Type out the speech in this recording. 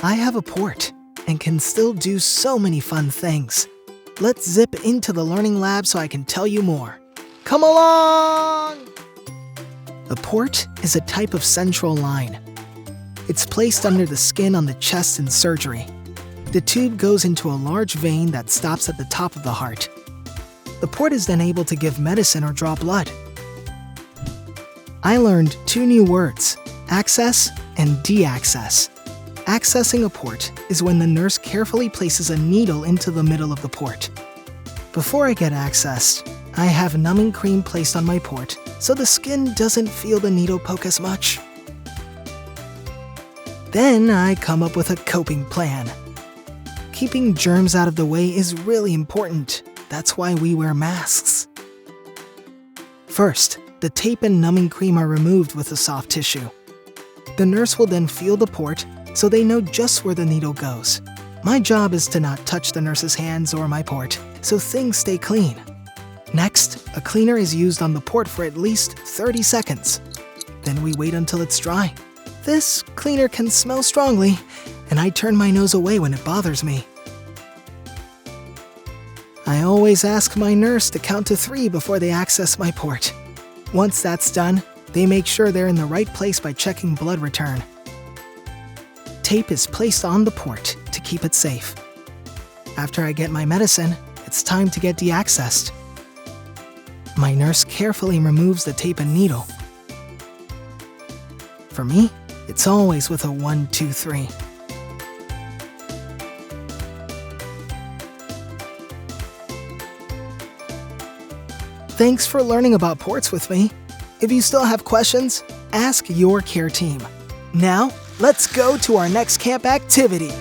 I have a port and can still do so many fun things. Let's zip into the learning lab so I can tell you more. Come along! A port is a type of central line. It's placed under the skin on the chest in surgery. The tube goes into a large vein that stops at the top of the heart. The port is then able to give medicine or draw blood. I learned 2 new words, access and deaccess. Accessing a port is when the nurse carefully places a needle into the middle of the port. Before I get accessed, I have numbing cream placed on my port so the skin doesn't feel the needle poke as much. Then I come up with a coping plan. Keeping germs out of the way is really important. That's why we wear masks. First, the tape and numbing cream are removed with a soft tissue. The nurse will then feel the port so they know just where the needle goes. My job is to not touch the nurse's hands or my port, so things stay clean. Next, a cleaner is used on the port for at least 30 seconds. Then we wait until it's dry. This cleaner can smell strongly, and I turn my nose away when it bothers me. I always ask my nurse to count to 3 before they access my port. Once that's done, they make sure they're in the right place by checking blood return. Tape is placed on the port to keep it safe. After I get my medicine, it's time to get deaccessed. My nurse carefully removes the tape and needle. For me, it's always with a 1, 2, 3. Thanks for learning about ports with me. If you still have questions, ask your care team. Now, let's go to our next camp activity.